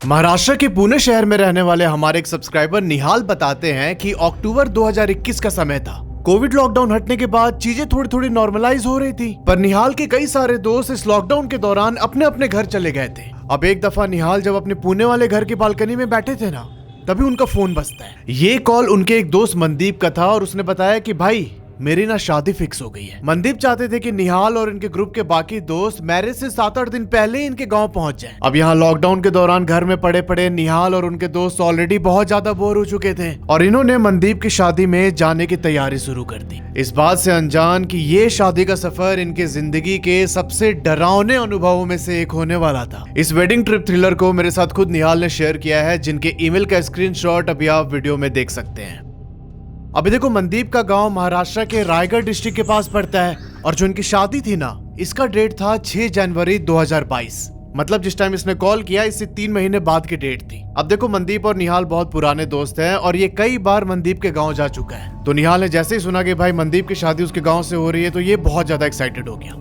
महाराष्ट्र के पुणे शहर में रहने वाले हमारे एक सब्सक्राइबर निहाल बताते हैं कि अक्टूबर 2021 का समय था। कोविड लॉकडाउन हटने के बाद चीजें थोड़ी थोड़ी नॉर्मलाइज हो रही थी, पर निहाल के कई सारे दोस्त इस लॉकडाउन के दौरान अपने अपने घर चले गए थे। अब एक दफा निहाल जब अपने पुणे वाले घर की बालकनी में बैठे थे ना, तभी उनका फोन बजता है। ये कॉल उनके एक दोस्त मनदीप का था और उसने बताया कि भाई मेरी ना शादी फिक्स हो गई है। मनदीप चाहते थे कि निहाल और इनके ग्रुप के बाकी दोस्त मैरिज से 7-8 दिन पहले ही इनके गांव पहुंच जाएं। अब यहाँ लॉकडाउन के दौरान घर में पड़े पड़े निहाल और उनके दोस्त ऑलरेडी बहुत ज्यादा बोर हो चुके थे और इन्होंने मनदीप की शादी में जाने की तैयारी शुरू कर दी, इस बात से अनजान कि ये शादी का सफर इनके जिंदगी के सबसे डरावने अनुभवों में से एक होने वाला था। इस वेडिंग ट्रिप थ्रिलर को मेरे साथ खुद निहाल ने शेयर किया है, जिनके ईमेल का स्क्रीनशॉट अभी आप वीडियो में देख सकते हैं। अभी देखो, मनदीप का गांव महाराष्ट्र के रायगढ़ डिस्ट्रिक्ट के पास पड़ता है और जो इनकी शादी थी ना, इसका डेट था 6 जनवरी 2022। मतलब जिस टाइम इसने कॉल किया इससे 3 महीने बाद की डेट थी। अब देखो, मनदीप और निहाल बहुत पुराने दोस्त हैं और ये कई बार मनदीप के गांव जा चुका है। तो निहाल ने जैसे ही सुना कि भाई मनदीप की शादी उसके गांव से हो रही है, तो ये बहुत ज्यादा एक्साइटेड हो गया।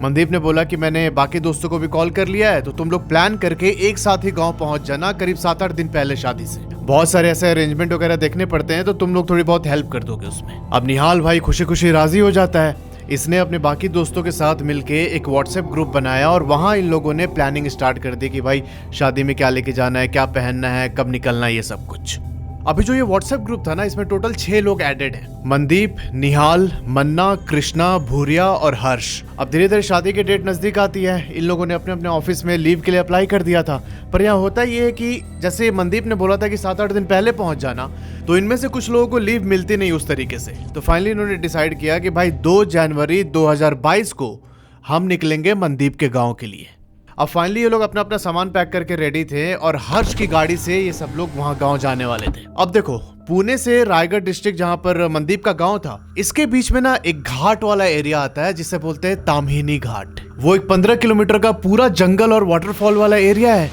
मनदीप ने बोला कि मैंने बाकी दोस्तों को भी कॉल कर लिया है, तो तुम लोग प्लान करके एक साथ ही गांव पहुंच जाना करीब 7-8 दिन पहले शादी से। बहुत सारे ऐसे अरेंजमेंट वगैरह देखने पड़ते हैं, तो तुम लोग थोड़ी बहुत हेल्प कर दोगे उसमें। अब निहाल भाई खुशी खुशी राजी हो जाता है। इसने अपने बाकी दोस्तों के साथ मिलके एक व्हाट्सएप ग्रुप बनाया और वहां इन लोगों ने प्लानिंग स्टार्ट कर दी कि भाई शादी में क्या लेके जाना है, क्या पहनना है, कब निकलना है, ये सब कुछ। अभी जो ये व्हाट्सएप ग्रुप था ना, इसमें टोटल 6 लोग एडेड हैं। मनदीप, निहाल, मन्ना, कृष्णा, भूरिया और हर्ष। अब धीरे धीरे शादी की डेट नजदीक आती है। इन लोगों ने अपने अपने ऑफिस में लीव के लिए अप्लाई कर दिया था, पर यहाँ होता ये है कि जैसे मनदीप ने बोला था कि 7-8 दिन पहले पहुंच जाना, तो इनमें से कुछ लोगों को लीव मिलती नहीं उस तरीके से। तो फाइनली इन्होंने डिसाइड किया कि भाई 2 जनवरी 2022 को हम निकलेंगे मनदीप के गाँव के लिए। अब फाइनली ये लोग अपना अपना सामान पैक करके रेडी थे और हर्ष की गाड़ी से ये सब लोग वहां गांव जाने वाले थे। अब देखो, पुणे से रायगढ़ डिस्ट्रिक्ट जहां पर मनदीप का गांव था, इसके बीच में ना एक घाट वाला एरिया आता है जिसे बोलते हैं ताम्हिनी घाट। वो एक 15 किलोमीटर का पूरा जंगल और वाटरफॉल वाला एरिया है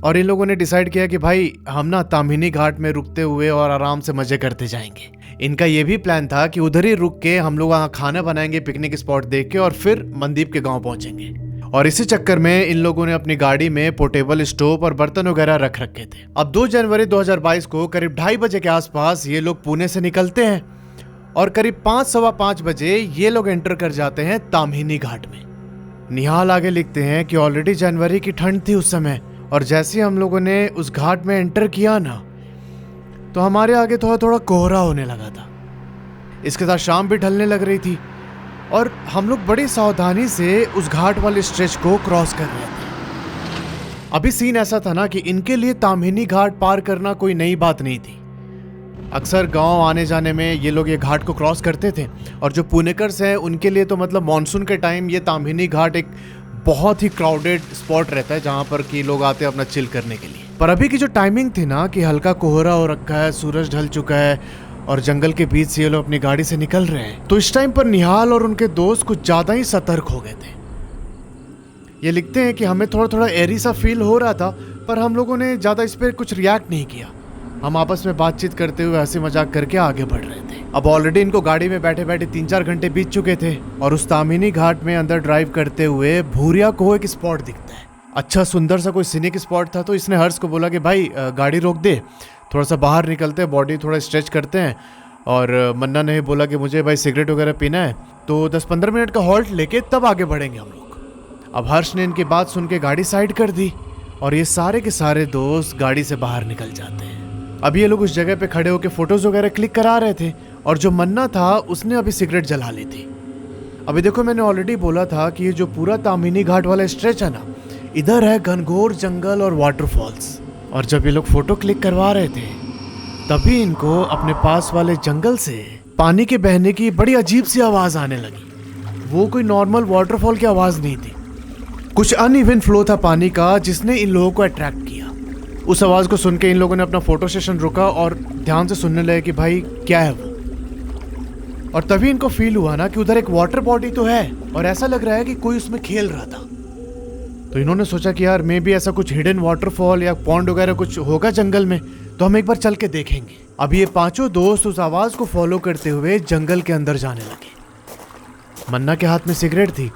और इन लोगों ने डिसाइड किया कि भाई हम ना ताम्हिनी घाट में रुकते हुए और आराम से मजे करते जाएंगे। इनका ये भी प्लान था कि उधर ही रुक के हम लोग वहाँ खाना बनाएंगे पिकनिक स्पॉट देख के और फिर मनदीप के गाँव पहुंचेंगे। और इसी चक्कर में इन लोगों ने अपनी गाड़ी में पोर्टेबल स्टोव और बर्तन वगैरह रख रखे थे। अब 2 जनवरी 2022 को करीब 2:30 बजे के आसपास ये लोग पुणे से निकलते हैं और करीब 5-5:15 बजे ये लोग एंटर कर जाते हैं ताम्हिनी घाट में। निहाल आगे लिखते हैं कि ऑलरेडी जनवरी की ठंड थी उस समय, और जैसे हम लोगों ने उस घाट में एंटर किया ना, तो हमारे आगे थोड़ा थोड़ा कोहरा होने लगा था। इसके साथ शाम भी ढलने लग रही थी और हम लोग बड़ी सावधानी से उस घाट वाले स्ट्रेच को क्रॉस कर रहे थे। अभी सीन ऐसा था ना कि इनके लिए ताम्हिनी घाट पार करना कोई नई बात नहीं थी। अक्सर गांव आने जाने में ये लोग ये घाट को क्रॉस करते थे और जो पुणेकर्स हैं उनके लिए तो मतलब मॉनसून के टाइम ये ताम्हिनी घाट एक बहुत ही क्राउडेड स्पॉट रहता है जहां पर कि लोग आते हैं अपना चिल करने के लिए। पर अभी की जो टाइमिंग थी ना कि हल्का कोहरा हो रखा है, सूरज ढल चुका है और जंगल के बीच से ये लोग अपनी गाड़ी से निकल रहे हैं, तो इस टाइम पर निहाल और उनके दोस्त कुछ ज्यादा ही सतर्क हो गए थे। ये लिखते हैं कि हमें थोड़ा थोड़ा एरी सा फील हो रहा था, पर हम लोगों ने ज्यादा इस पर कुछ रिएक्ट नहीं किया। हम आपस में बातचीत करते हुए हंसी मजाक करके आगे बढ़ रहे थे। अब ऑलरेडी इनको गाड़ी में बैठे बैठे 3-4 घंटे बीत चुके थे और उस ताम्हिनी घाट में अंदर ड्राइव करते हुए भूरिया को एक स्पॉट दिखता है। अच्छा सुंदर सा कोई सीनिक स्पॉट था, तो इसने हर्ष को बोला कि भाई गाड़ी रोक दे, थोड़ा सा बाहर निकलते हैं, बॉडी थोड़ा स्ट्रेच करते हैं। और मन्ना ने बोला कि मुझे भाई सिगरेट वगैरह पीना है, तो 10-15 मिनट का हॉल्ट लेके तब आगे बढ़ेंगे हम लोग। अब हर्ष ने इनकी बात सुन के गाड़ी साइड कर दी और ये सारे के सारे दोस्त गाड़ी से बाहर निकल जाते हैं। अभी ये लोग उस जगह पे खड़े होकर फोटोज वगैरह क्लिक करा रहे थे और जो मन्ना था उसने अभी सिगरेट जला ली थी। अभी देखो, मैंने ऑलरेडी बोला था कि ये जो पूरा ताम्हिनी घाट वाला स्ट्रेच है ना, इधर है घनघोर जंगल और वाटरफॉल्स। और जब ये लोग फोटो क्लिक करवा रहे थे तभी इनको अपने पास वाले जंगल से पानी के बहने की बड़ी अजीब सी आवाज आने लगी। वो कोई नॉर्मल वाटरफॉल की आवाज नहीं थी, कुछ अनइवन फ्लो था पानी का जिसने इन लोगों को अट्रैक्ट किया। उस आवाज को सुन के इन लोगों ने अपना फोटो सेशन रुका और ध्यान से सुनने लगे कि भाई क्या है वो। और तभी इनको फील हुआ ना कि उधर एक वाटर बॉडी तो है और ऐसा लग रहा है कि कोई उसमें खेल रहा था। तो इन्होंने सोचा कि यार मे बी ऐसा कुछ हिडन वाटरफॉल या पॉन्ड वगैरह कुछ होगा जंगल में, तो हम एक बार चल के देखेंगे। अब ये 5 दोस्त उस आवाज को फॉलो करते हुए जंगल के अंदर जाने लगे। मन्ना के हाथ में सिगरेट थी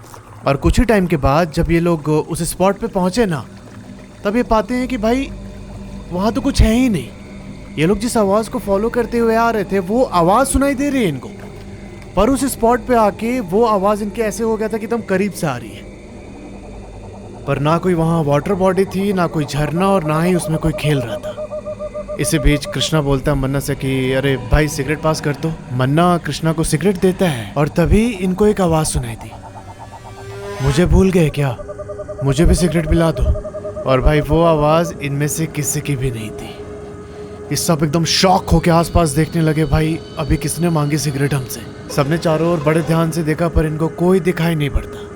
और कुछ ही टाइम के बाद जब ये लोग उस स्पॉट पे पहुंचे ना, तब ये पाते हैं कि भाई वहां तो कुछ है ही नहीं। ये लोग जिस आवाज को फॉलो करते हुए आ रहे थे वो आवाज सुनाई दे रही है इनको, पर उस स्पॉट पे आके वो आवाज इनके ऐसे हो गया था कि एकदम करीब से आ रही है, पर ना कोई वहां वाटर बॉडी थी, ना कोई झरना, और ना ही उसमें कोई खेल रहा था। इसी बीच कृष्णा बोलता है मन्ना से कि अरे भाई सिगरेट पास कर दो। मन्ना कृष्णा को सिगरेट देता है और तभी इनको एक आवाज सुनाई दी, मुझे भूल गए क्या, मुझे भी सिगरेट पिला दो। और भाई वो आवाज इनमें से किसी की भी नहीं थी। ये सब एकदम शॉक होके आसपास देखने लगे, भाई अभी किसने मांगी सिगरेट हमसे। सबने चारों ओर बड़े ध्यान से देखा पर इनको कोई दिखाई नहीं पड़ता।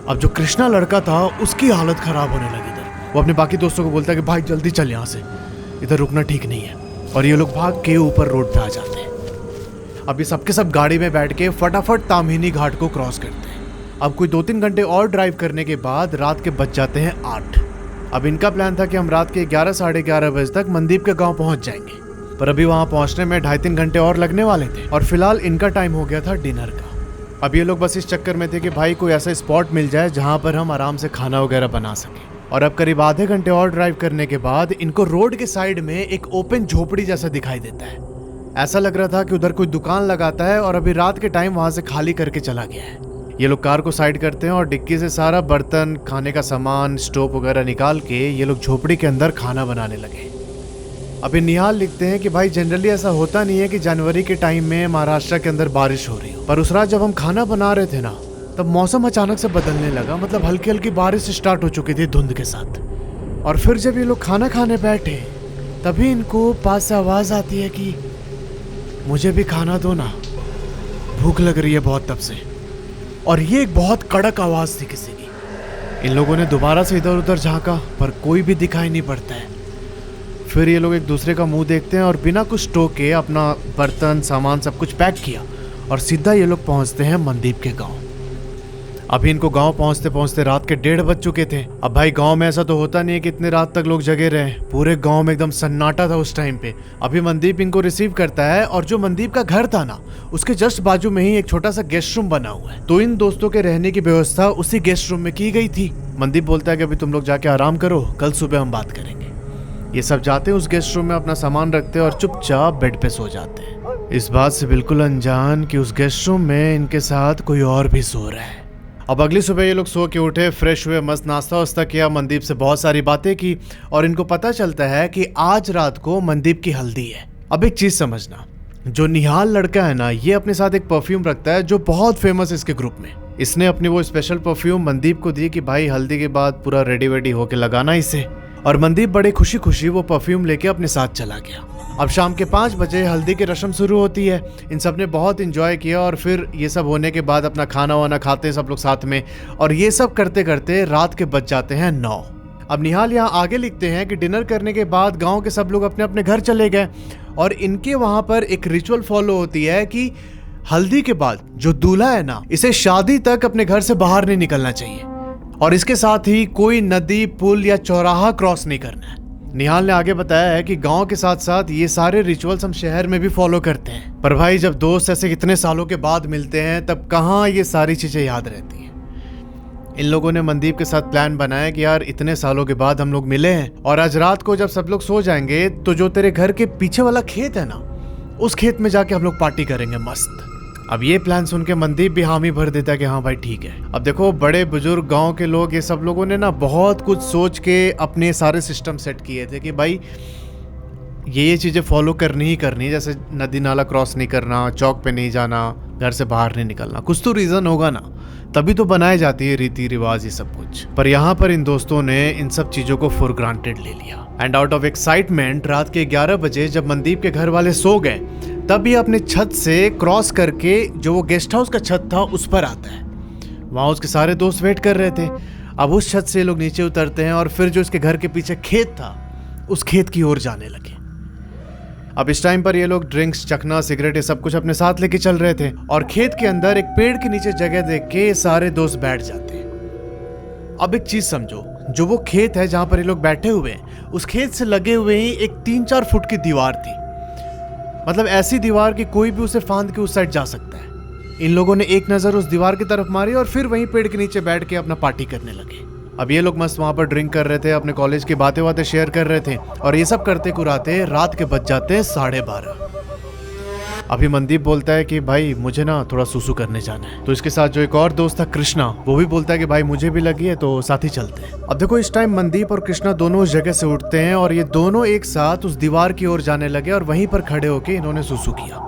अब जो कृष्णा लड़का था उसकी हालत खराब होने लगी इधर। वो अपने बाकी दोस्तों को बोलता है कि भाई जल्दी चल यहाँ से, इधर रुकना ठीक नहीं है। और ये लोग भाग के ऊपर रोड पे आ जाते हैं। अब ये सबके सब गाड़ी में बैठ के फटाफट ताम्हिनी घाट को क्रॉस करते हैं। अब कोई 2-3 घंटे और ड्राइव करने के बाद रात के बज जाते हैं 8। अब इनका प्लान था कि हम रात के 11 साढ़े 11 बजे तक मनदीप के गांव पहुंच जाएंगे, पर अभी वहां पहुंचने में 2.5-3 घंटे और लगने वाले थे और फिलहाल इनका टाइम हो गया था डिनर का। अब ये लोग बस इस चक्कर में थे कि भाई कोई ऐसा स्पॉट मिल जाए जहां पर हम आराम से खाना वगैरह बना सकें। और अब करीब आधे घंटे और ड्राइव करने के बाद इनको रोड के साइड में एक ओपन झोपड़ी जैसा दिखाई देता है। ऐसा लग रहा था कि उधर कोई दुकान लगाता है और अभी रात के टाइम वहां से खाली करके चला गया है। ये लोग कार को साइड करते हैं और डिक्की से सारा बर्तन, खाने का सामान, स्टोव वगैरह निकाल के ये लोग झोपड़ी के अंदर खाना बनाने लगे। अभी निहाल लिखते हैं कि भाई जनरली ऐसा होता नहीं है कि जनवरी के टाइम में महाराष्ट्र के अंदर बारिश हो रही हो, पर उस रात जब हम खाना बना रहे थे ना तब मौसम अचानक से बदलने लगा। मतलब हल्की हल्की बारिश स्टार्ट हो चुकी थी धुंध के साथ। और फिर जब ये लोग खाना खाने बैठे तभी इनको पास से आवाज आती है कि मुझे भी खाना दो ना, भूख लग रही है बहुत तब से। और ये एक बहुत कड़क आवाज थी किसी की। इन लोगों ने दोबारा से इधर उधर झांका पर कोई भी दिखाई नहीं पड़ता है। फिर ये लोग एक दूसरे का मुंह देखते हैं और बिना कुछ टोके अपना बर्तन सामान सब कुछ पैक किया और सीधा ये लोग पहुंचते हैं मनदीप के गांव। अभी इनको गांव पहुंचते पहुंचते रात के 1:30 बज चुके थे। अब भाई गांव में ऐसा तो होता नहीं है कि इतने रात तक लोग जगे रहे। पूरे गांव में एकदम सन्नाटा था उस टाइम पे। अभी मनदीप इनको रिसीव करता है और जो मनदीप का घर था ना उसके जस्ट बाजू में ही एक छोटा सा गेस्ट रूम बना हुआ है। तो इन दोस्तों के रहने की व्यवस्था उसी गेस्ट रूम में की गई थी। मनदीप बोलता है कि अभी तुम लोग जाके आराम करो, कल सुबह हम बात करेंगे। ये सब जाते हैं उस गेस्ट रूम में, अपना सामान रखते हैं और चुपचाप बेड पे सो जाते हैं, इस बात से बिल्कुल अनजान कि उस गेस्ट रूम में इनके साथ कोई और भी सो रहा है। अब अगली सुबह ये लोग सो के उठे, फ्रेश हुए, मस्त नाश्ता वास्ता किया, मनदीप से बहुत सारी बातें की और इनको पता चलता है कि आज रात को मनदीप की हल्दी है। अब एक चीज समझना, जो निहाल लड़का है ना ये अपने साथ एक परफ्यूम रखता है जो बहुत फेमस है इसके ग्रुप में। इसने अपनी वो स्पेशल परफ्यूम मनदीप को दी कि भाई हल्दी के बाद पूरा रेडी वेडी होके लगाना इसे। और मनदीप बड़े खुशी खुशी वो परफ्यूम लेके अपने साथ चला गया। अब शाम के 5 बजे हल्दी की रस्म शुरू होती है। इन सब ने बहुत एंजॉय किया और फिर ये सब होने के बाद अपना खाना वाना खाते हैं सब लोग साथ में। और ये सब करते करते रात के बज जाते हैं 9। अब निहाल यहाँ आगे लिखते हैं कि डिनर करने के बाद गांव के सब लोग अपने अपने घर चले गए और इनके वहां पर एक रिचुअल फॉलो होती है कि हल्दी के बाद जो दूल्हा है ना इसे शादी तक अपने घर से बाहर नहीं निकलना चाहिए और इसके साथ ही कोई नदी, पुल या चौराहा क्रॉस नहीं करना है। निहाल ने आगे बताया है कि गांव के साथ साथ ये सारे रिचुअल्स हम शहर में भी फॉलो करते हैं, पर भाई जब दोस्त ऐसे इतने सालों के बाद मिलते हैं तब कहाँ ये सारी चीजें याद रहती हैं। इन लोगों ने मनदीप के साथ प्लान बनाया कि यार इतने सालों के बाद हम लोग मिले हैं और आज रात को जब सब लोग सो जाएंगे तो जो तेरे घर के पीछे वाला खेत है ना उस खेत में जाके हम लोग पार्टी करेंगे मस्त। अब ये प्लान सुन के मनदीप भी हामी भर देता है कि हाँ भाई ठीक है। अब देखो बड़े बुजुर्ग गांव के लोग ये सब लोगों ने ना बहुत कुछ सोच के अपने सारे सिस्टम सेट किए थे कि भाई ये चीज़ें फॉलो करनी ही करनी है, जैसे नदी नाला क्रॉस नहीं करना, चौक पे नहीं जाना, घर से बाहर नहीं निकलना। कुछ तो रीज़न होगा ना, तभी तो बनाई जाती है रीति रिवाज ये सब कुछ। पर यहाँ पर इन दोस्तों ने इन सब चीज़ों को फॉर ग्रांटेड ले लिया एंड आउट ऑफ एक्साइटमेंट रात के 11 बजे जब मनदीप के घर वाले सो गए तब ये अपने छत से क्रॉस करके जो वो गेस्ट हाउस का छत था उस पर आता है। वहाँ उसके सारे दोस्त वेट कर रहे थे। अब उस छत से लोग नीचे उतरते हैं और फिर जो इसके घर के पीछे खेत था उस खेत की ओर जाने लगे। अब इस टाइम पर ये लोग ड्रिंक्स, चखना, सिगरेट ये सब कुछ अपने साथ लेके चल रहे थे और खेत के अंदर एक पेड़ के नीचे जगह देख के सारे दोस्त बैठ जाते हैं। अब एक चीज समझो, जो वो खेत है जहां पर ये लोग बैठे हुए हैं उस खेत से लगे हुए ही एक 3-4 फुट की दीवार थी। मतलब ऐसी दीवार कि कोई भी उसे फांद के उस साइड जा सकता है। इन लोगों ने एक नजर उस दीवार की तरफ मारी और फिर वहीं पेड़ के नीचे बैठ के अपना पार्टी करने लगे। अब ये लोग मस्त वहां पर ड्रिंक कर रहे थे, अपने कॉलेज की बातें शेयर कर रहे थे और ये सब करते कुराते रात के बज जाते हैं 12:30। अभी मनदीप बोलता है कि भाई मुझे ना थोड़ा सुसु करने जाना है। तो इसके साथ जो एक और दोस्त था कृष्णा, वो भी बोलता है कि भाई मुझे भी लगी है तो साथ ही चलते हैं। अब देखो इस टाइम मनदीप और कृष्णा दोनों उस जगह से उठते हैं और ये दोनों एक साथ उस दीवार की ओर जाने लगे और वहीं पर खड़े होके इन्होंने सुसु किया।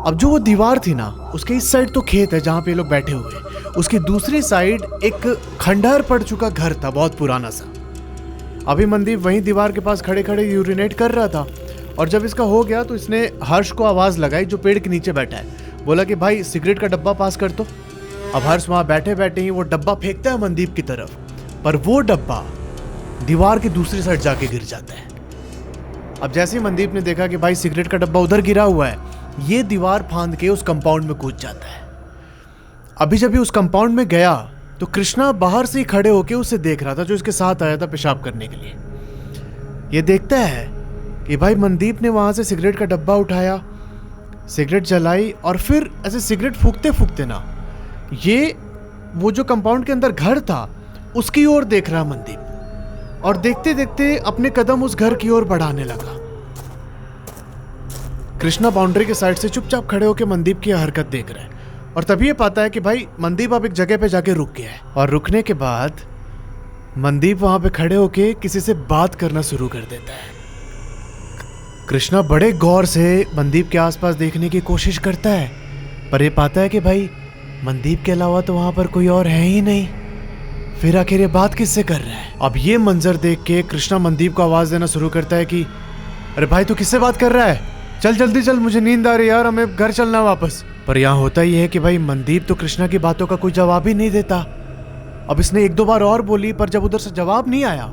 अब जो वो दीवार थी ना, उसके इस साइड तो खेत है जहाँ पे ये लोग बैठे हुए, उसकी दूसरी साइड एक खंडहर पड़ चुका घर था, बहुत पुराना सा। अभी मनदीप वहीं दीवार के पास खड़े खड़े यूरिनेट कर रहा था और जब इसका हो गया तो इसने हर्ष को आवाज लगाई जो पेड़ के नीचे बैठा है। बोला कि भाई सिगरेट का डब्बा पास कर दो। अब हर्ष वहां बैठे बैठे ही वो डब्बा फेंकता है मनदीप की तरफ, पर वो डब्बा दीवार की दूसरी साइड जाके गिर जाता है। अब जैसे ही मनदीप ने देखा कि भाई सिगरेट का डब्बा उधर गिरा हुआ है, ये दीवार फांद के उस कंपाउंड में कूद जाता है। अभी जब ये उस कंपाउंड में गया तो कृष्णा बाहर से ही खड़े होके उसे देख रहा था, जो इसके साथ आया था पेशाब करने के लिए। ये देखता है कि भाई मनदीप ने वहां से सिगरेट का डब्बा उठाया, सिगरेट जलाई और फिर ऐसे सिगरेट फूकते फूकते ना ये वो जो कंपाउंड के अंदर घर था उसकी ओर देख रहा मनदीप, और देखते देखते अपने कदम उस घर की ओर बढ़ाने लगा। कृष्णा बाउंड्री के साइड से चुपचाप खड़े होकर मनदीप की हरकत देख रहा है और तभी ये पाता है कि भाई मनदीप अब एक जगह पे जाके रुक गया है। और रुकने के बाद मनदीप वहां पे खड़े होके किसी से बात करना शुरू कर देता है। कृष्णा बड़े गौर से मनदीप के आसपास देखने की कोशिश करता है, पर ये पाता है कि भाई मनदीप के अलावा तो वहां पर कोई और है ही नहीं। फिर आखिर ये बात किससे कर रहा है? अब ये मंजर देख के कृष्णा मनदीप को आवाज देना शुरू करता है कि अरे भाई तू किससे बात कर रहा है, चल जल्दी चल, मुझे नींद आ रही है यार, हमें घर चलना वापस। पर यहाँ होता ही है कि भाई मनदीप तो कृष्णा की बातों का कोई जवाब ही नहीं देता। अब इसने एक दो बार और बोली, पर जब उधर से जवाब नहीं आया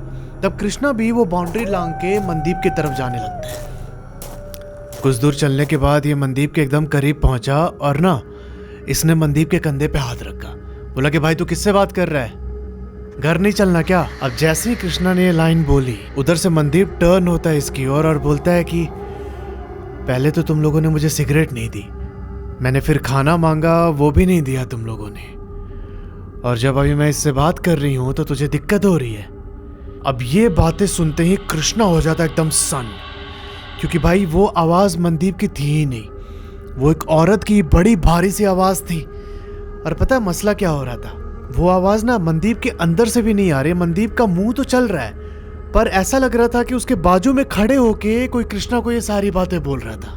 तब कृष्णा भी वो बाउंड्री लांग के मनदीप की तरफ जाने लगता है। कुछ दूर चलने के बाद ये मनदीप के एकदम करीब पहुंचा और ना इसने मनदीप के कंधे पे हाथ रखा। बोला कि भाई तू किससे बात कर रहा है, घर नहीं चलना क्या? अब जैसे ही कृष्णा ने ये लाइन बोली, उधर से मनदीप टर्न होता है इसकी ओर और बोलता है कि पहले तो तुम लोगों ने मुझे सिगरेट नहीं दी, मैंने फिर खाना मांगा वो भी नहीं दिया तुम लोगों ने, और जब अभी मैं इससे बात कर रही हूं तो तुझे दिक्कत हो रही है। अब ये बातें सुनते ही कृष्णा हो जाता है एकदम सन, क्योंकि भाई वो आवाज मनदीप की थी ही नहीं, वो एक औरत की बड़ी भारी सी आवाज थी। और पता है मसला क्या हो रहा था? वो आवाज ना मनदीप के अंदर से भी नहीं आ रही, मनदीप का मुंह तो चल रहा है पर ऐसा लग रहा था कि उसके बाजू में खड़े होके कोई कृष्णा को ये सारी बातें बोल रहा था,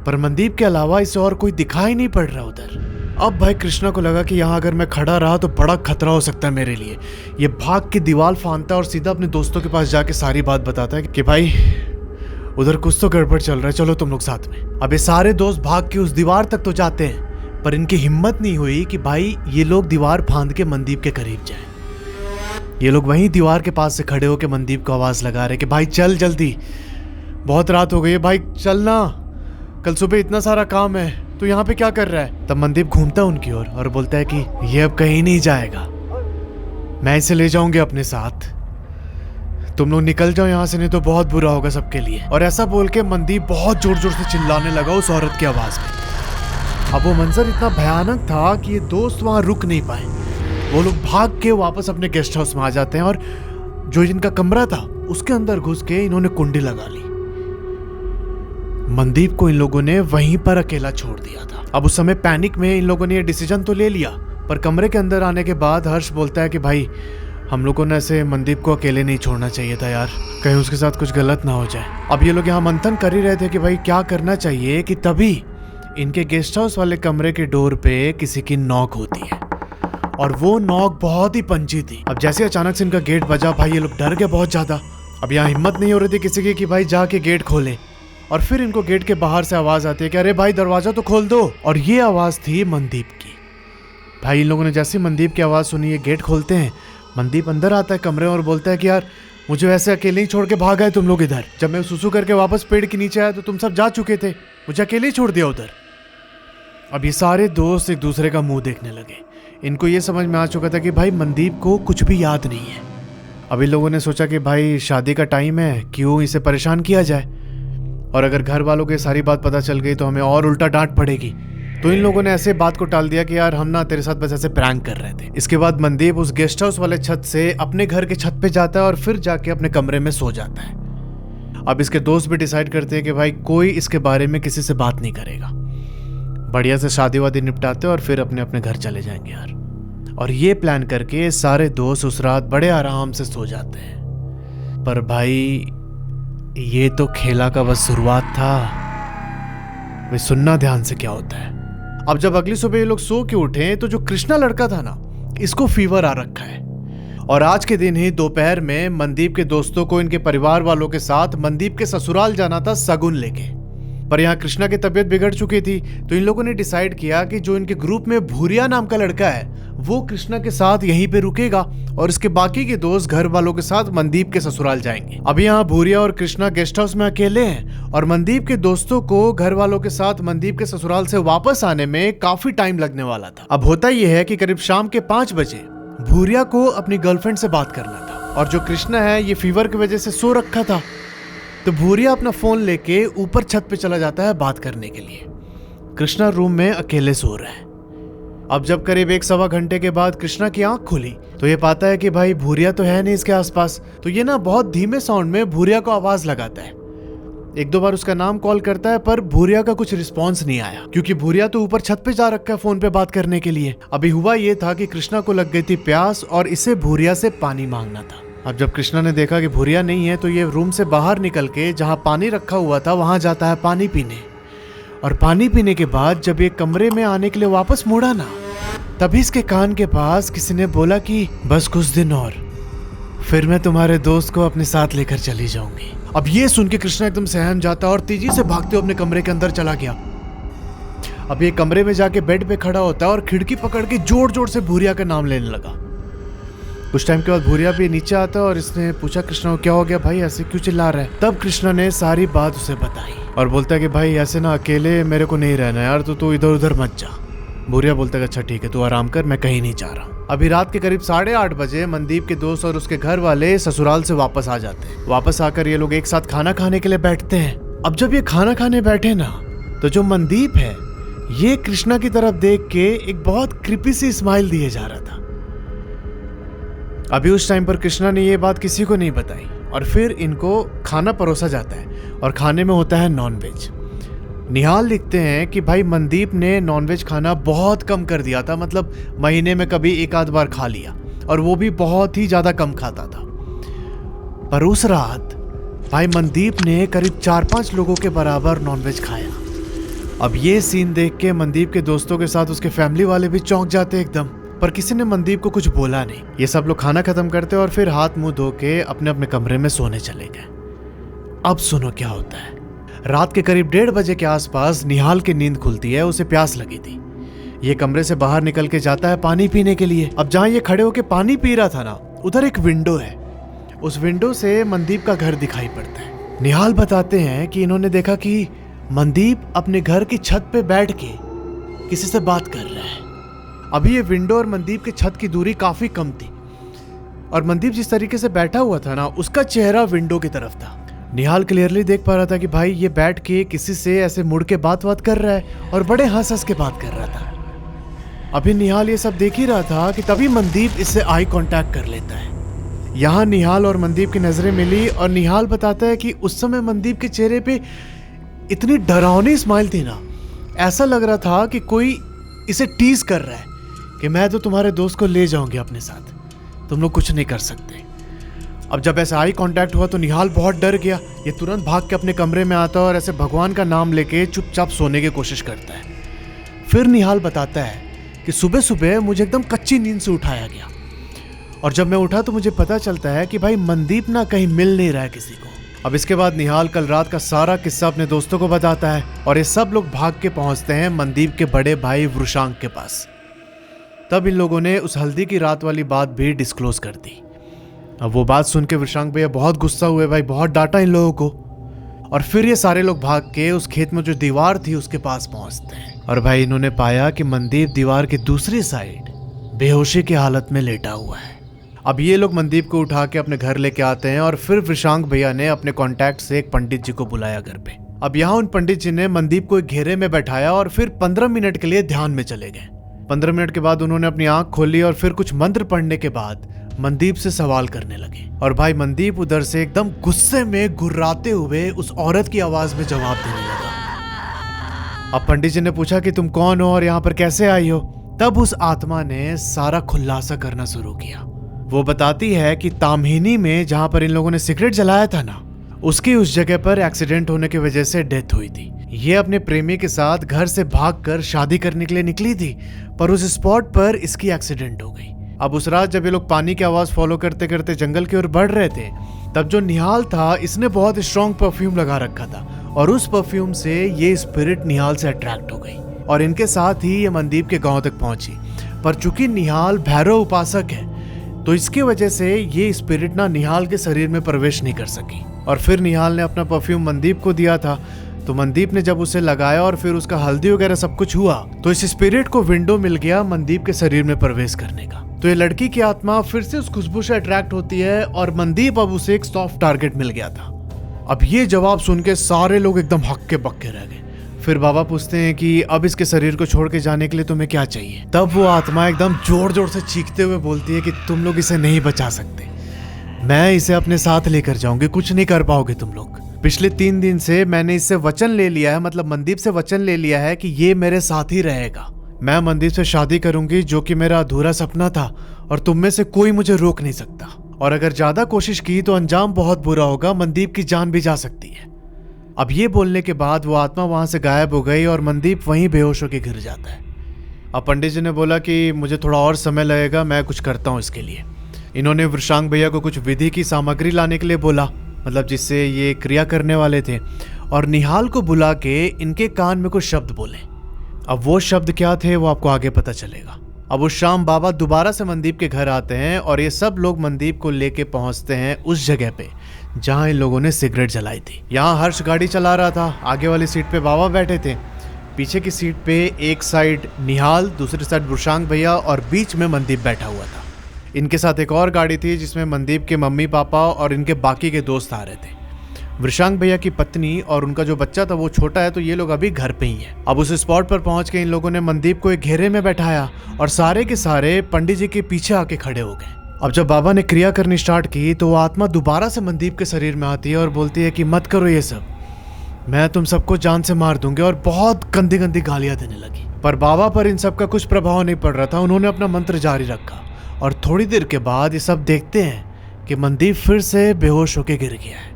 पर मनदीप के अलावा इसे और कोई दिखाई नहीं पड़ रहा उधर। अब भाई कृष्णा को लगा कि यहाँ अगर मैं खड़ा रहा तो बड़ा खतरा हो सकता है मेरे लिए। ये भाग के दीवार फांदता है और सीधा अपने दोस्तों के पास जाके सारी बात बताता है कि भाई उधर कुछ तो गड़बड़ चल रहा है, चलो तुम लोग साथ में। अब ये सारे दोस्त भाग के उस दीवार तक तो जाते हैं, पर इनकी हिम्मत नहीं हुई कि भाई ये लोग दीवार फांद के मनदीप के करीब जाएं। ये लोग वहीं दीवार के पास से खड़े होकर मनदीप को आवाज लगा रहे कि भाई चल जल्दी, बहुत रात हो गई है भाई, चलना, कल सुबह इतना सारा काम है, तो यहाँ पे क्या कर रहा है? तब मनदीप घूमता है उनकी ओर और बोलता है कि ये अब कहीं नहीं जाएगा, मैं इसे ले जाऊंगी अपने साथ, तुम लोग निकल जाओ यहाँ से, नहीं तो बहुत बुरा होगा सबके लिए। और ऐसा बोल के मनदीप बहुत जोर जोर से चिल्लाने लगा उस औरत की आवाज में। अब वो मंजर इतना भयानक था कि ये दोस्त वहां रुक नहीं पाए, वो लोग भाग के वापस अपने गेस्ट हाउस में आ जाते हैं और जो जिनका कमरा था उसके अंदर घुस के इन्होंने कुंडी लगा ली। मनदीप को इन लोगों ने वहीं पर अकेला छोड़ दिया था। अब उस समय पैनिक में इन लोगों ने ये डिसीजन तो ले लिया, पर कमरे के अंदर आने के बाद हर्ष बोलता है कि भाई हम लोगों ने ऐसे मनदीप को अकेले नहीं छोड़ना चाहिए था यार, कहीं उसके साथ कुछ गलत ना हो जाए। अब ये लोग यहाँ मंथन कर ही रहे थे कि भाई क्या करना चाहिए, कि तभी इनके गेस्ट हाउस वाले कमरे के डोर पे किसी की नॉक होती है और वो नॉक बहुत ही पंची थी। अब जैसे अचानक से इनका गेट बजा, भाई ये लोग डर गए बहुत ज्यादा। अब यहाँ हिम्मत नहीं हो रही थी किसी की कि भाई जाके गेट खोले, और फिर इनको गेट के बाहर से आवाज आती है कि अरे भाई दरवाजा तो खोल दो, और ये आवाज थी मनदीप की। भाई इन लोगों ने जैसे मनदीप की आवाज सुनी, ये गेट खोलते हैं, मनदीप अंदर आता है कमरे और बोलता है कि यार मुझे वैसे अकेले ही छोड़ के भाग आए तुम लोग इधर, जब मैं सुसु करके वापस पेड़ के नीचे आया तो तुम सब जा चुके थे, मुझे अकेले ही छोड़ दिया उधर। अब ये सारे दोस्त एक दूसरे का मुंह देखने लगे, इनको ये समझ में आ चुका था कि भाई मनदीप को कुछ भी याद नहीं है। अब इन लोगों ने सोचा कि भाई शादी का टाइम है, क्यों इसे परेशान किया जाए, और अगर घर वालों को सारी बात पता चल गई तो हमें और उल्टा डांट पड़ेगी, तो इन लोगों ने ऐसे बात को टाल दिया कि यार हम ना तेरे साथ बस ऐसे प्रैंक कर रहे थे। इसके बाद मनदीप उस गेस्ट हाउस वाले छत से अपने घर के छत पे जाता है और फिर जाके अपने कमरे में सो जाता है। अब इसके दोस्त भी डिसाइड करते हैं कि भाई कोई इसके बारे में किसी से बात नहीं करेगा, बढ़िया से शादी वादी निपटाते और फिर अपने अपने घर चले जाएंगे यार। और ये प्लान करके सारे दोस्त उस रात बड़े आराम से सो जाते हैं। पर भाई ये तो खेला का बस शुरुआत था। वे सुनना ध्यान से क्या होता है। अब जब अगली सुबह ये लोग सो के उठे तो जो कृष्णा लड़का था ना, इसको फीवर आ रखा है और आज के दिन ही दोपहर में मनदीप के दोस्तों को इनके परिवार वालों के साथ मनदीप के ससुराल जाना था शगुन लेके। पर यहाँ कृष्णा की तबीयत बिगड़ चुकी थी तो इन लोगों ने डिसाइड किया कि जो इनके ग्रुप में भूरिया नाम का लड़का है वो कृष्णा के साथ यहीं पे रुकेगा और इसके बाकी के दोस्त घर वालों के साथ मनदीप के ससुराल जाएंगे। अभी यहाँ भूरिया और कृष्णा गेस्ट हाउस में अकेले हैं और मनदीप के दोस्तों को घर वालों के साथ मनदीप के ससुराल से वापस आने में काफी टाइम लगने वाला था। अब होता यह है कि करीब शाम के 5 बजे भूरिया को अपनी गर्लफ्रेंड से बात करना था और जो कृष्णा है ये फीवर की वजह से सो रखा था। तो भूरिया अपना फोन लेके ऊपर छत पे चला जाता है बात करने के लिए। कृष्णा रूम में अकेले सो रहा है। अब जब करीब 1-1.25 घंटे के बाद कृष्णा की आंख खुली तो ये पाता है कि भाई भूरिया तो है नहीं इसके आसपास। तो ये ना बहुत धीमे साउंड में भूरिया को आवाज लगाता है। 1-2 बार उसका नाम कॉल करता है पर भूरिया का कुछ रिस्पॉन्स नहीं आया क्योंकि भूरिया तो ऊपर छत पे जा रखा है फोन पे बात करने के लिए। अभी हुआ ये था कि कृष्णा को लग गई थी प्यास और इसे भूरिया से पानी मांगना था। अब जब कृष्णा ने देखा कि भूरिया नहीं है तो ये रूम से बाहर निकल के जहाँ पानी रखा हुआ था वहां जाता है पानी पीने। और पानी पीने के बाद जब ये कमरे में आने के लिए वापस मुड़ा ना, तभी इसके कान के पास किसी ने बोला कि बस कुछ दिन और फिर मैं तुम्हारे दोस्त को अपने साथ लेकर चली जाऊंगी। अब ये सुन के कृष्णा एकदम सहम जाता और तेजी से भागते हुए अपने कमरे के अंदर चला गया। अब ये कमरे में जाके बेड पे खड़ा होता है और खिड़की पकड़ के जोर जोर से भूरिया का नाम लेने लगा। कुछ टाइम के बाद भूरिया भी नीचे आता है और इसने पूछा कृष्णा को क्या हो गया भाई, ऐसे क्यों चिल्ला रहा है। तब कृष्णा ने सारी बात उसे बताई और बोलता है कि भाई ऐसे ना अकेले मेरे को नहीं रहना यार, तो इधर उधर मत जा। भूरिया बोलता है अच्छा ठीक है, तू आराम कर, मैं कहीं नहीं जा रहा। अभी रात के करीब 8:30 बजे मनदीप के दोस्त और उसके घर वाले ससुराल से वापस आ जाते हैं। वापस आकर ये लोग एक साथ खाना खाने के लिए बैठते हैं। अब जब ये खाना खाने बैठे ना तो जो मनदीप है ये कृष्णा की तरफ देख के एक बहुत क्रिपी सी स्माइल दिए जा रहा था। अभी उस टाइम पर कृष्णा ने ये बात किसी को नहीं बताई और फिर इनको खाना परोसा जाता है और खाने में होता है नॉनवेज। निहाल लिखते हैं कि भाई मनदीप ने नॉनवेज खाना बहुत कम कर दिया था, मतलब महीने में कभी 1-8 बार खा लिया और वो भी बहुत ही ज्यादा कम खाता था। पर उस रात भाई मनदीप ने करीब 4-5 लोगों के बराबर नॉनवेज खाया। अब ये सीन देख के मनदीप के दोस्तों के साथ उसके फैमिली वाले भी चौंक जाते एकदम, पर किसी ने मनदीप को कुछ बोला नहीं। ये सब लोग खाना खत्म करते और फिर हाथ मुंह धो के अपने अपने कमरे में सोने चले गए। अब सुनो क्या होता है। रात के करीब 1:30 बजे के आसपास निहाल की नींद खुलती है, उसे प्यास लगी थी। ये कमरे से बाहर निकल के जाता है पानी पीने के लिए। अब जहां ये खड़े होके पानी पी रहा था ना, उधर एक विंडो है। उस विंडो से मनदीप का घर दिखाई पड़ता है। निहाल बताते हैं कि इन्होंने देखा कि मनदीप अपने घर की छत पे बैठ के किसी से बात कर रहा है। अभी ये विंडो और मनदीप के छत की दूरी काफी कम थी और मनदीप जिस तरीके से बैठा हुआ था ना, उसका चेहरा विंडो की तरफ था। निहाल क्लियरली देख पा रहा था कि भाई ये बैठ के किसी से ऐसे मुड़ के बात कर रहा है और बड़े हंस हंस के बात कर रहा था। अभी निहाल ये सब देख ही रहा था कि तभी मनदीप इससे आई कांटेक्ट कर लेता है। यहाँ निहाल और मनदीप की नजरें मिली और निहाल बताता है कि उस समय मनदीप के चेहरे पे इतनी डरावनी स्माइल थी ना, ऐसा लग रहा था कि कोई इसे टीज कर रहा है कि मैं तो तुम्हारे दोस्त को ले जाऊंगी अपने साथ, तुम लोग कुछ नहीं कर सकते। अब जब ऐसा आई कांटेक्ट हुआ तो निहाल बहुत डर गया। ये तुरंत भाग के अपने कमरे में आता है और ऐसे भगवान का नाम लेके चुपचाप सोने की कोशिश करता है। फिर निहाल बताता है कि सुबह सुबह मुझे एकदम कच्ची नींद से उठाया गया और जब मैं उठा तो मुझे पता चलता है कि भाई मनदीप ना कहीं मिल नहीं रहा है किसी को। अब इसके बाद निहाल कल रात का सारा किस्सा अपने दोस्तों को बताता है और ये सब लोग भाग के पहुंचते हैं मनदीप के बड़े भाई वृषांक के पास। तब इन लोगों ने उस हल्दी की रात वाली बात भी डिस्क्लोज कर दी। अब वो बात सुन के वृषांक भैया बहुत गुस्सा हुए, भाई बहुत डांटा इन लोगों को। और फिर ये सारे लोग भाग के उस खेत में जो दीवार थी उसके पास पहुंचते हैं और भाई इन्होंने पाया कि मनदीप दीवार की दूसरी साइड बेहोशी की हालत में लेटा हुआ है। अब ये लोग मनदीप को उठा के अपने घर लेके आते हैं और फिर वृषांक भैया ने अपने कॉन्टैक्ट से एक पंडित जी को बुलाया घर पे। अब यहाँ उन पंडित जी ने मनदीप को एक घेरे में बैठाया और फिर 15 मिनट के लिए ध्यान में चले गए। 15 मिनट के बाद उन्होंने अपनी आंख खोली और फिर कुछ मंत्र पढ़ने के बाद मनदीप से सवाल करने लगे। और भाई मनदीप उधर से एकदम गुस्से में गुर्राते हुए उस औरत की आवाज में जवाब देने लगा। अब पंडित जी ने पूछा कि तुम कौन हो और यहाँ पर कैसे आई हो? तब उस आत्मा ने सारा खुलासा करना शुरू किया। वो बताती है कि ताम्हिनी में जहां पर इन लोगों ने सिगरेट जलाया था ना, उसकी उस जगह पर एक्सीडेंट होने की वजह से डेथ हुई थी। ये अपने प्रेमी के साथ घर से भागकर शादी करने के लिए निकली थी, पर उस स्पॉट पर इसकी एक्सीडेंट हो गई। अब उस रात जब ये लोग पानी की आवाज फॉलो करते करते जंगल की ओर बढ़ रहे थे, तब जो निहाल था इसने बहुत स्ट्रॉन्ग परफ्यूम लगा रखा था और उस परफ्यूम से ये स्पिरिट निहाल से अट्रैक्ट हो गई और इनके साथ ही ये मनदीप के गांव तक पहुंची। पर चूंकि निहाल भैरव उपासक है, तो इसकी वजह से ये स्पिरिट ना निहाल के शरीर में प्रवेश नहीं कर सकी। और फिर निहाल ने अपना परफ्यूम मनदीप को दिया था, तो मनदीप ने जब उसे लगाया और फिर उसका हल्दी वगैरह सब कुछ हुआ, तो इस स्पिरिट को विंडो मिल गया मनदीप के शरीर में प्रवेश करने का। तो ये लड़की की आत्मा फिर से उस खुशबू से अट्रैक्ट होती है और मनदीप अब उसे एक सॉफ्ट टारगेट मिल गया था। अब ये जवाब सुन के सारे लोग एकदम हक्के बक्के रह गए। फिर बाबा पूछते हैं कि अब इसके शरीर को छोड़ के जाने के लिए तुम्हें क्या चाहिए? तब वो आत्मा एकदम जोर जोर से चीखते हुए बोलती है कि तुम लोग इसे नहीं बचा सकते, मैं इसे अपने साथ लेकर जाऊंगी, कुछ नहीं कर पाओगे तुम लोग। पिछले 3 दिन से मैंने इससे वचन ले लिया है, मतलब मनदीप से वचन ले लिया है कि ये मेरे साथ ही रहेगा। मैं मनदीप से शादी करूंगी, जो कि मेरा अधूरा सपना था, और तुम में से कोई मुझे रोक नहीं सकता। और अगर ज्यादा कोशिश की तो अंजाम बहुत बुरा होगा, मनदीप की जान भी जा सकती है। अब ये बोलने के बाद वो आत्मा वहां से गायब हो गई और मनदीप वहीं बेहोश होकर गिर जाता है। अब पंडित जी ने बोला कि मुझे थोड़ा और समय लगेगा, मैं कुछ करता हूँ इसके लिए। इन्होंने वृषांग भैया को कुछ विधि की सामग्री लाने के लिए बोला, मतलब जिससे ये क्रिया करने वाले थे, और निहाल को बुला के इनके कान में कुछ शब्द बोले। अब वो शब्द क्या थे वो आपको आगे पता चलेगा। अब उस शाम बाबा दोबारा से मनदीप के घर आते हैं और ये सब लोग मनदीप को लेके पहुंचते हैं उस जगह पे जहां इन लोगों ने सिगरेट जलाई थी। यहाँ हर्ष गाड़ी चला रहा था, आगे वाली सीट पे बाबा बैठे थे, पीछे की सीट पे एक साइड निहाल, दूसरी साइड वृषांग भैया और बीच में मनदीप बैठा हुआ था। इनके साथ एक और गाड़ी थी जिसमें मनदीप के मम्मी पापा और इनके बाकी के दोस्त आ रहे थे। वृषांग भैया की पत्नी और उनका जो बच्चा था वो छोटा है, तो ये लोग अभी घर पे ही हैं। अब उस स्पॉट पर पहुंच के इन लोगों ने मनदीप को एक घेरे में बैठाया और सारे के सारे पंडित जी के पीछे आके खड़े हो गए। अब जब बाबा ने क्रिया करनी स्टार्ट की तो वो आत्मा दोबारा से मनदीप के शरीर में आती है और बोलती है कि मत करो ये सब, मैं तुम सबको जान से मार दूंगी, और बहुत गंदी गंदी गालियां देने लगी। पर बाबा पर इन सब का कुछ प्रभाव नहीं पड़ रहा था, उन्होंने अपना मंत्र जारी रखा और थोड़ी देर के बाद ये सब देखते हैं कि मनदीप फिर से बेहोश होके गिर गया है।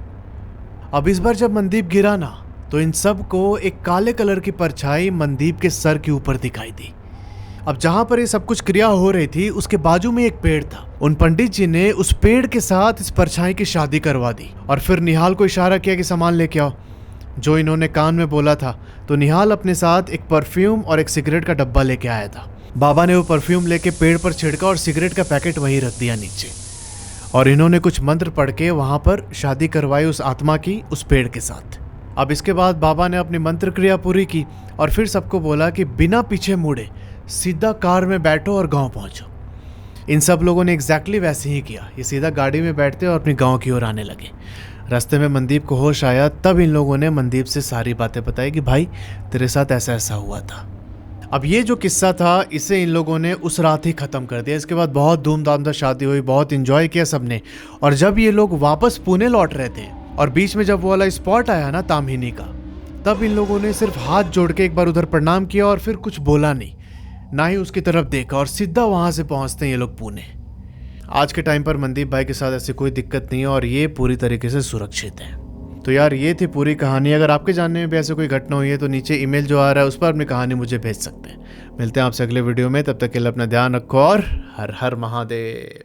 अब इस बार जब मनदीप गिरा ना, तो इन सब को एक काले कलर की परछाई मनदीप के सर के ऊपर दिखाई दी। अब जहां पर ये सब कुछ क्रिया हो रही थी उसके बाजू में एक पेड़ था। उन पंडित जी ने उस पेड़ के साथ इस परछाई की शादी करवा दी और फिर निहाल को इशारा किया कि सामान लेके आओ, जो इन्होंने कान में बोला था। तो निहाल अपने साथ एक परफ्यूम और एक सिगरेट का डब्बा लेके आया था। बाबा ने वो परफ्यूम लेके पेड़ पर छिड़का और सिगरेट का पैकेट वहीं रख दिया नीचे, और इन्होंने कुछ मंत्र पढ़ के वहां पर शादी करवाई उस आत्मा की उस पेड़ के साथ। अब इसके बाद बाबा ने अपनी मंत्र क्रिया पूरी की और फिर सबको बोला कि बिना पीछे मुड़े सीधा कार में बैठो और गांव पहुंचो। इन सब लोगों ने एग्जैक्टली वैसे ही किया। ये सीधा गाड़ी में बैठते और अपने गांव की ओर आने लगे। रास्ते में मनदीप को होश आया, तब इन लोगों ने मनदीप से सारी बातें बताई कि भाई तेरे साथ ऐसा ऐसा हुआ था। अब ये जो किस्सा था इसे इन लोगों ने उस रात ही खत्म कर दिया। इसके बाद बहुत धूमधाम से शादी हुई, बहुत एंजॉय किया सबने। और जब ये लोग वापस पुणे लौट रहे थे और बीच में जब वो वाला स्पॉट आया ना ताम्हिनी का, तब इन लोगों ने सिर्फ हाथ जोड़ के एक बार उधर प्रणाम किया और फिर कुछ बोला नहीं, ना ही उसकी तरफ देखा, और सीधा वहां से पहुंचते हैं ये लोग पुणे। आज के टाइम पर मनदीप भाई के साथ ऐसी कोई दिक्कत नहीं है और ये पूरी तरीके से सुरक्षित है। तो यार ये थी पूरी कहानी। अगर आपके जानने में भी ऐसे कोई घटना हुई है तो नीचे ईमेल जो आ रहा है उस पर अपनी कहानी मुझे भेज सकते हैं। मिलते हैं आपसे अगले वीडियो में, तब तक के लिए अपना ध्यान रखो और हर हर महादेव।